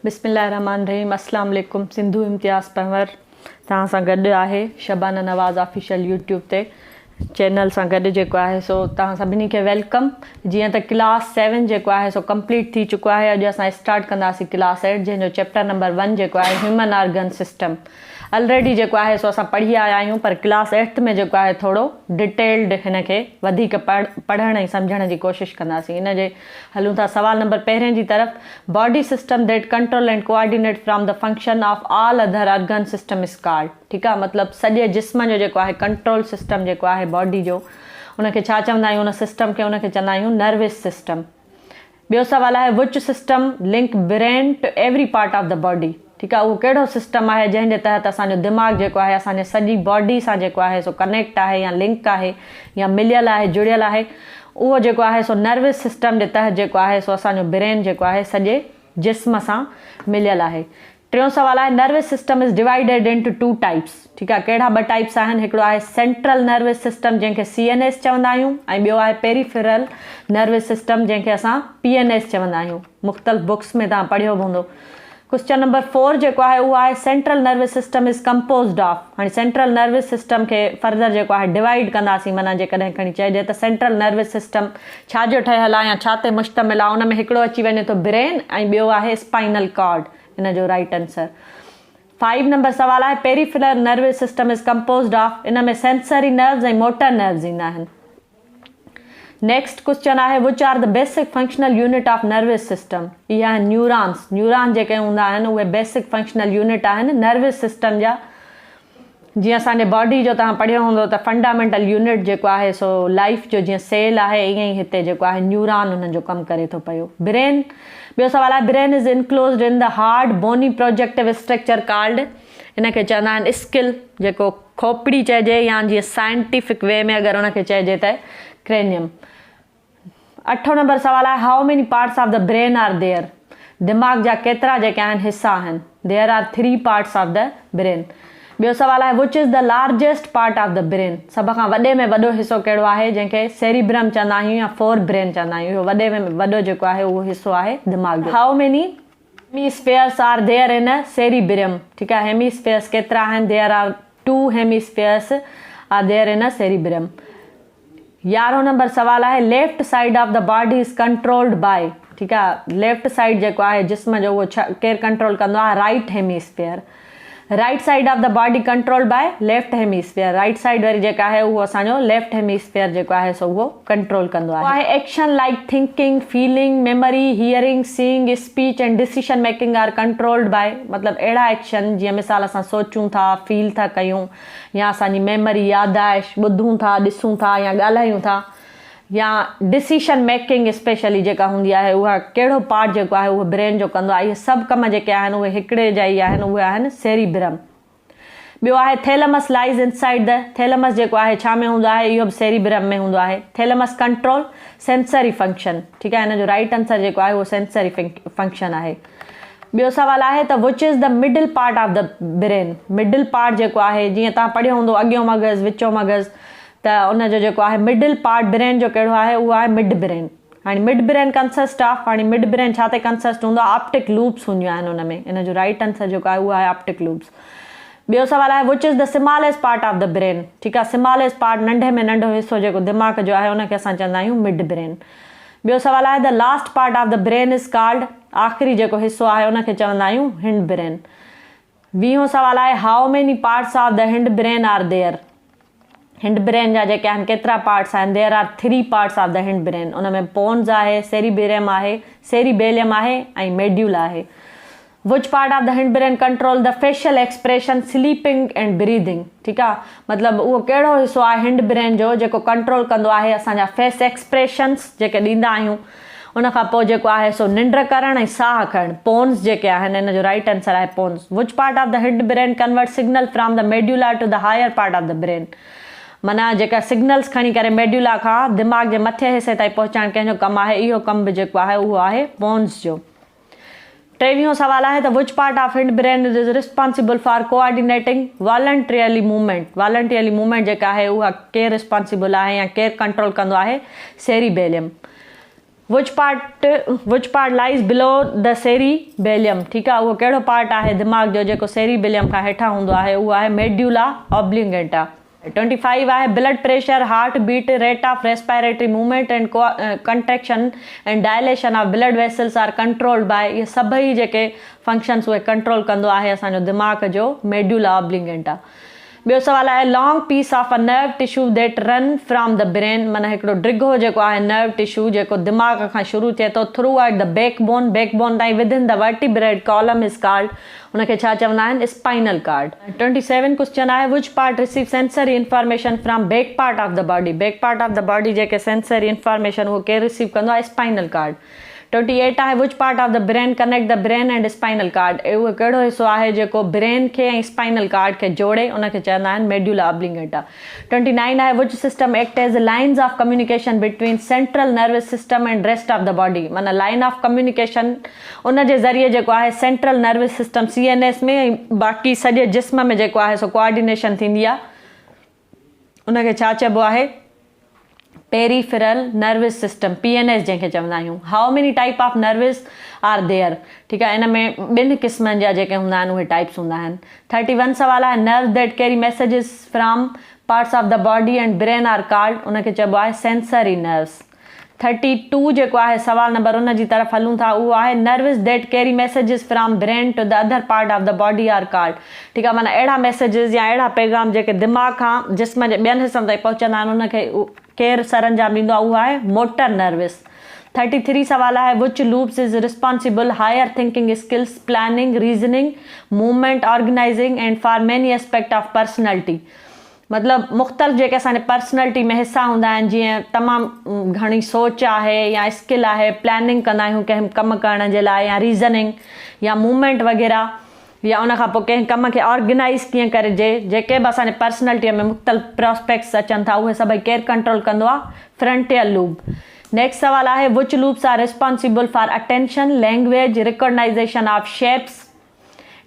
बिस्मिल्लाहिर्रहमानिर्रहीम। अस्सलाम वालेकुम। सिंधु इम्तियाज़ पंवर तव्हां सां गॾु आहे। शबाना नवाज़ ऑफिशियल यूट्यूब ते चैनल सां गॾु जेको आहे सो तव्हां सभिनी खे वेलकम। जीअं त क्लास 7 जेको आहे सो कंप्लीट थी चुको आहे। अॼु असां स्टार्ट कंदासीं क्लास 8 जंहिंजो चैप्टर नंबर 1 जेको आहे ह्यूमन ऑर्गन सिस्टम। ऑलरेडी जेको आहे सो असां पढ़ी आया आहियूं, पर क्लास 8 में जेको आहे थोरो डिटेल्ड हिन खे वधीक पढ़ण ऐं सम्झण जी कोशिशि कंदासीं। हिन जे हलूं था सवाल नंबर पहिरें जी तरफ़। Body system that control and coordinate from the function of all other organ system is called. ठीकु आहे, मतिलबु सॼे जिस्म जो जेको आहे कंट्रोल सिस्टम जेको आहे बॉडी जो, उनखे छा चवंदा आहियूं? उन सिस्टम खे उनखे चवंदा आहियूं नर्वस सिस्टम। ॿियो सवाल आहे which system link brain to every part of the body. ठीकु आहे, उहो कहिड़ो सिस्टम आहे जंहिंजे तहत असांजो दिमाग़ जेको आहे असांजे सॼी बॉडी सां जेको आहे सो कनेक्ट आहे या लिंक आहे या मिलियल आहे, जुड़ियल आहे। उहो जेको आहे सो नर्वस सिस्टम जे तहत जेको आहे सो असांजो ब्रेन जेको आहे सॼे जिस्म सां मिलियल आहे। टियों सवाल आहे nervous system is divided into 2 types. ठीकु आहे, कहिड़ा 2 टाइप्स आहिनि? हिकिड़ो आहे सेंट्रल नर्वस सिस्टम जंहिंखे CNS चवंदा आहियूं, ऐं ॿियो आहे पेरीफेरल नर्वस सिस्टम जंहिंखे असां PNS चवंदा आहियूं। मुख़्तलिफ़ बुक्स में तव्हां पढ़ियो हूंदो। क्वेश्चन नंबर 4 जेको आहे उहो आहे central nervous system is composed of. हाणे सेंट्रल नर्वस सिस्टम खे फर्दर जेको आहे डिवाइड कंदासीं, माना जेकॾहिं खणी चइजे त सेंट्रल नर्वस सिस्टम छा जो ठहियल आहे या छा ते मुश्तमिल आहे? उन में हिकिड़ो अची वञे थो ब्रेन ऐं ॿियो आहे स्पाइनल कॉर्ड। इन जो राइट आंसर। 5 नंबर सवाल आहे peripheral nervous system is composed of. इन में सेंसरी नर्व्स ऐं मोटर नर्व्स ईंदा आहिनि। नेक्स्ट क्वेश्चन आहे which are the basic functional unit of nervous system. इहे आहिनि न्यूरॉन्स। न्यूरॉन जेके हूंदा आहिनि उहे बेसिक फंक्शनल यूनिट आहिनि नर्वस सिस्टम जा। जीअं असांजे बॉडी जो तव्हां पढ़ियो हूंदो त फंडामेंटल यूनिट जेको आहे सो लाइफ जो जीअं सेल आहे, ईअं ई हिते जेको आहे न्यूरॉन उन्हनि जो कमु करे थो पियो। ब्रेन। ॿियो सवाल आहे brain is enclosed in the hard bony projective structure called. इनखे चवंदा आहिनि स्किल, जेको खोपड़ी चइजे या जीअं साइंटिफिक वे में अगरि उनखे चइजे त क्रेनियम। 8 नंबर सवाल आहे how many parts of the brain are there. दिमाग़ जा केतिरा जेके आहिनि हिस्सा आहिनि? There are 3 parts of the brain. ॿियो सवाल आहे which is the largest part of the brain. सभ खां वॾे में वॾो हिसो कहिड़ो आहे? जंहिंखे सेरिब्रम चवंदा आहियूं या फोर ब्रेन चवंदा आहियूं। इहो वॾे में वॾो जेको आहे उहो हिसो आहे दिमाग़ जो। How many hemispheres are there in cerebrum. ठीकु आहे, हेमिस्फेयर्स केतिरा आहिनि? There are 2 hemispheres are there in cerebrum. 11 number सवाल आहे left side of the body is controlled by. ठीकु आहे, लेफ्ट साइड जेको आहे जिस्म जो उहो केरु कंट्रोल कंदो आहे? Right hemisphere. Right side of the body controlled by left hemisphere. Right side वारी जेका आहे उहो असांजो लेफ्ट हेमिस्फेयर जेको आहे सो उहो कंट्रोल कंदो आहे। Action like thinking, feeling, memory, hearing, seeing, speech and decision making are controlled by. मतिलबु अहिड़ा एक्शन जीअं मिसाल असां सोचूं था, फील था कयूं, या असांजी मेमोरी, याददाश्त, ॿुधूं था, ॾिसूं था या ॻाल्हायूं था, या डिसीशन मेकिंग स्पेशली जेका हूंदी आहे उहा कहिड़ो पार्ट जेको आहे उहो ब्रेन जो कंदो आहे। इहे सभु कम जेके आहिनि उहे हिकिड़े जा ई आहिनि, उहे आहिनि सेरिब्रम। ॿियो आहे थैलेमस लाइज इनसाइड द। थैलेमस जेको आहे छा में हूंदो आहे? इहो बि सेरिब्रम में हूंदो आहे। Thalamus control sensory function. ठीकु आहे, हिन जो राइट आंसर जेको आहे उहो सेंसरी फंक्शन आहे। ॿियो सवाल आहे त विच is the middle part of the brain. Middle part जेको आहे जीअं तव्हां पढ़ियो हूंदो अॻियों मग़ज़ विचो मग़ज़, त उनजो जेको आहे मिडल पार्ट ब्रेन जो कहिड़ो आहे? उहो आहे मिड ब्रेन। हाणे मिड ब्रेन कंसिस्ट ऑफ, हाणे मिड ब्रेन छा ते कंसिस्ट हूंदो आहे? ऑप्टिक लूप्स हूंदियूं आहिनि उन में। इन जो राइट आंसर जेको आहे उहो आहे ऑप्टिक लूप्स। ॿियो सवाल आहे which is the smallest part of the brain. ठीकु आहे, स्मॉलेस्ट पार्ट नंढे में नंढो हिसो जेको दिमाग़ जो आहे उनखे असां चवंदा आहियूं मिड ब्रेन। ॿियो सवाल आहे the last part of the brain is called. आख़िरी जेको हिसो आहे उनखे चवंदा आहियूं हिंड ब्रेन। 20 सवाल आहे how many parts of the hind brain are there. Hind brain जा जेके आहिनि केतिरा पार्ट्स आहिनि? There are 3 parts of the hind brain. उन में पोन्स आहे, सेरिब्रम आहे, सेरिबेलियम आहे ऐं मेड्यूला आहे। Which part of the hind brain control the facial expression, sleeping and breathing. ठीकु आहे, मतिलबु उहो कहिड़ो हिसो आहे हिंड ब्रेन जो जेको कंट्रोल कंदो आहे असांजा फेस एक्सप्रेशन्स जेके ॾींदा आहियूं, उनखां पोइ जेको आहे सो निंड करणु ऐं साह खणणु। पोन्स जेके आहिनि, हिन जो राइट आंसर आहे pons. Which part of the hind brain convert signal from the medulla to the higher part of the brain. माना जेका सिग्नल्स खणी करे मेड्यूला खां दिमाग़ जे मथे हिसे ताईं पहुचाइणु कंहिंजो कमु आहे, इहो कमु बि जेको आहे उहो आहे पोन्स जो। 23 सवाल आहे त which part of hind brain is responsible for coordinating voluntarily movement. Voluntarily movement जेका आहे उहा केरु रिस्पॉन्सिबल आहे या केरु कंट्रोल कंदो आहे? सेरिबेलियम। विच पार्ट लाइज़ बिलो द सेरिबेलियम, ठीकु आहे। उहो कहिड़ो पार्ट आहे दिमाग़ जो जेको सेरिबेलियम खां हेठां हूंदो आहे, उहो आहे मेड्यूला ऑब्लिंगेटा। 25 आहे blood pressure, heart beat, rate of respiratory movement and contraction and dilation of blood vessels are controlled by, इहे सभई जेके फंक्शन्स उहे कंट्रोल कंदो आहे असांजो दिमाग़ जो मेड्यूला ऑब्लिंगेटा। ॿियो सवाल आहे long piece of a nerve tissue that run from the brain, माना हिकिड़ो डिघो जेको आहे नर्व टिश्यू जेको दिमाग़ खां शुरू थिए थो थ्रू आउट द बैकबोन ताईं within the vertebrate column is called, उनखे छा चवंदा आहिनि, स्पाइनल कार्ड। 27 क्वेश्चन आहे which part receive sensory information from back part of the body, back part of the body जेके सेंसरी इंफॉर्मेशन उहो केरु receive कंदो आहे, स्पाइनल कार्ड। 28 आहे which part of the brain connect the brain and spinal cord, उहो कहिड़ो हिसो आहे जेको ब्रेन खे ऐं स्पाइनल कार्ड खे जोड़े, उनखे चवंदा आहिनि मेड्यूला ऑब्लिंगेटा। 29 आहे which system act as lines of communication between central nervous system and rest of the body, माना लाइन ऑफ कम्युनिकेशन उन जे ज़रिए जेको आहे सेंट्रल नर्वस सिस्टम CNS में ऐं बाक़ी सॼे जिस्म में जेको आहे सो कोऑर्डिनेशन थींदी आहे, उनखे छा चइबो आहे, पेरीफेरल नर्वस सिस्टम PNS जंहिंखे चवंदा आहियूं। How many type of nervous are there, ठीकु आहे, इन में 2 क़िस्मनि जा जेके हूंदा आहिनि उहे टाइप्स हूंदा आहिनि। 31 सवाल आहे nerve that carry messages from parts of the body and brain are called, उनखे चइबो आहे सेंसरी नर्व्स। 32 जेको आहे सवाल नंबर उन जी तरफ़ हलूं था, उहो आहे nerves that carry messages from brain to the other part of the body are called, ठीकु आहे, माना अहिड़ा मैसेजेस या अहिड़ा पैगाम जेके दिमाग़ खां जिस्म जे ॿियनि हिसनि ताईं पहुचंदा आहिनि, उनखे केरु सरंजाम ॾींदो आहे, उहो आहे मोटर नर्वस। 33 सवाल आहे which loops is responsible higher thinking skills, planning, reasoning, movement, organising and for many aspect of personality, मतिलबु मुख़्तलिफ़ जेके असांजे पर्सनैलिटी में हिसा हूंदा आहिनि, जीअं तमामु घणी सोच आहे या स्किल आहे, प्लानिंग कंदा आहियूं कंहिं कमु करण जे लाइ, या रीज़निंग या मूवमेंट वग़ैरह, या उनखां पोइ कंहिं कम खे ऑर्गेनाइज़ कीअं करिजे, जेके बि असांजे पर्सनैलिटीअ में मुख़्तलिफ़ प्रॉस्पेक्ट्स अचनि था उहे सभई केरु कंट्रोल कंदो आहे, फ्रंटियल लूब। नेक्स्ट सवाल आहे which loops are responsible for attention, language, recognisation of shapes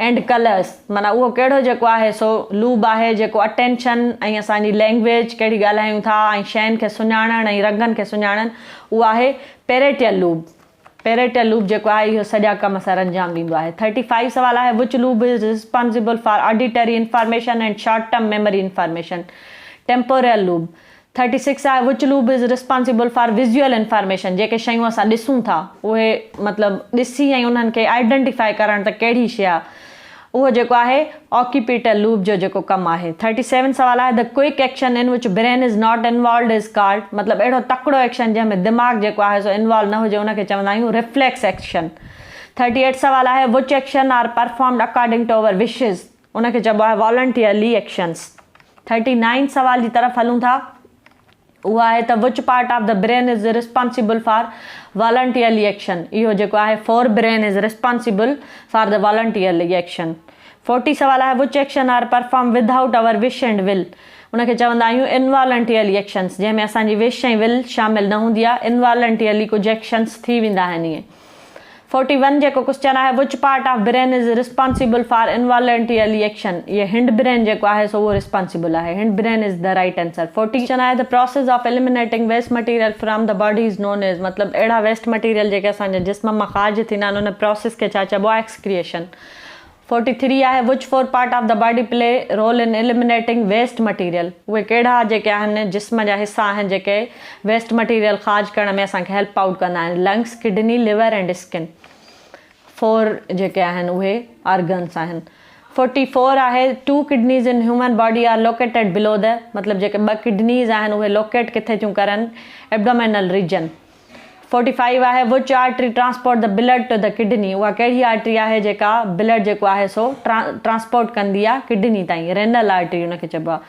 and colours, माना उहो कहिड़ो जेको आहे सो लूब आहे जेको अटेंशन ऐं असांजी लैंग्वेज कहिड़ी ॻाल्हायूं था ऐं शयुनि खे सुञाणण ऐं रंगनि खे सुञाणनि, उहो आहे पेरेटियल लूब। पेरेटियल लूब जेको आहे इहो सॼा कम सर अंजाम ॾींदो आहे। 35 सवाल आहे विच lube is responsible for auditory information and short term memory information, temporal lube. 36 आहे विच lube is responsible for visual information, जेके शयूं असां ॾिसूं था उहे मतिलबु ॾिसी ऐं उन्हनि खे आइडेंटिफाई करणु त कहिड़ी शइ आहे, उहो जेको आहे ऑक्यूपिटल लूब जो जेको कमु आहे। 37 सवाल आहे द क्विक एक्शन इन विच brain is not involved is called, मतिलबु अहिड़ो तकिड़ो एक्शन जंहिंमें दिमाग़ जेको आहे सो इन्वॉल्व न हुजे उनखे चवंदा आहियूं रिफ्लेक्स एक्शन। 38 सवाल आहे which action are performed according to our wishes, उनखे चइबो आहे वॉलंटियरली एक्शन्स। 39 सवाल जी तरफ़ हलूं था, उहा आहे त which part of the brain is responsible for voluntarily action, इहो जेको आहे fore brain is responsible for the voluntarily action. 40 सवाल आहे which action are perform without our wish and will, उनखे चवंदा आहियूं इनवॉलंटियरली एक्शन्स, जंहिंमें असांजी विश ऐं विल शामिल न हूंदी आहे, इनवॉलंटियरली कुझु एक्शन्स थी वेंदा आहिनि ईअं। 41 जेको क्वेश्चन आहे which part of brain is responsible for involuntarily action, ये हिंड ब्रेन जेको आहे सो उहो रिस्पॉन्सिबल आहे, hind brain is the right answer. 40 आहे the process of eliminating waste material from the body is known as, मतिलबु अहिड़ा वेस्ट मटीरियल जेके असांजे जिस्म मां ख़ारिज थींदा आहिनि उन प्रोसेस खे छा चइबो आहे, एक्सक्रिएशन। 43 आहे which four part of the body play role in eliminating waste material, उहे कहिड़ा जेके आहिनि जिस्म जा हिसा आहिनि जेके वेस्ट मटीरियल ख़ारिज करण में असांखे हेल्प आउट कंदा आहिनि, lungs, kidney, liver and skin, 4 जेके आहिनि उहे ऑर्गन्स आहिनि। 44 आहे 2 kidneys in human body are located below the, मतिलबु जेके 2 किडनीज़ आहिनि उहे लोकेट किथे थियूं करनि, एब्डोमिनल रीजन। 45 आहे which artery transport the blood to the kidney, उहा कहिड़ी आर्टरी आहे जेका ब्लड जेको आहे सो ट्रांसपोर्ट कंदी आहे किडनी ताईं, रेनल आर्टरी उनखे चइबो आहे।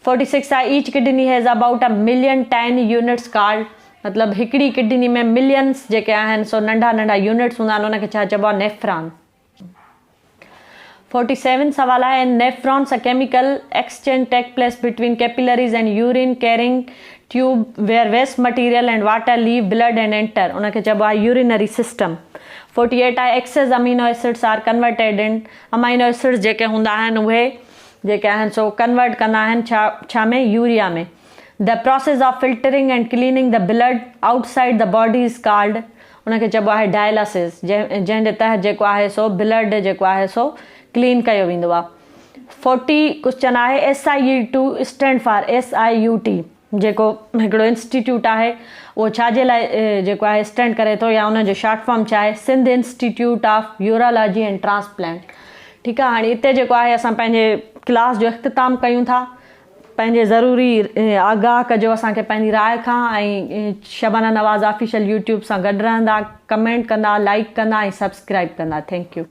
46 आहे each kidney has about 1 million tiny units called, मतिलबु हिकिड़ी किडनी में मिलियंस जेके आहिनि सो नंढा नंढा यूनिट्स हूंदा आहिनि, उनखे छा चइबो आहे, नेफ्रॉन। 47 सवाल आहे nephrons a chemical exchange take place between capillaries and urine carrying tube where waste material and water leave blood and enter, उनखे चइबो आहे यूरिनरी सिस्टम। 48 आहे excess amino acids are converted in, amino acids जेके हूंदा आहिनि उहे जेके आहिनि सो कन्वर्ट कंदा आहिनि छा में, यूरिया में। The process of filtering and cleaning the blood outside the body is called, उनखे चइबो आहे डायलिसिस, जंहिंजे तहत जेको आहे सो ब्लड जेको आहे सो क्लीन कयो वेंदो आहे। 40 क्वेश्चन आहे SIUT स्टैंड फॉर SIUT, जेको हिकिड़ो इंस्टीट्यूट आहे उहो छाजे लाइ जेको आहे स्टैंड करे थो, या उनजो शॉर्ट फॉर्म छा आहे, Sindh institute of urology and transplant. ठीकु आहे, हाणे हिते जेको आहे असां पंहिंजे क्लास जो इख़्तिताम कयूं था। पंहिंजे ज़रूरी आगाह कजो असांखे पंहिंजी राय खां, ऐं शबाना नवाज़ ऑफिशियल यूट्यूब सां गॾु रहंदा, कमेंट कंदा, लाइक कंदा ऐं सब्सक्राइब कंदा। Thank U.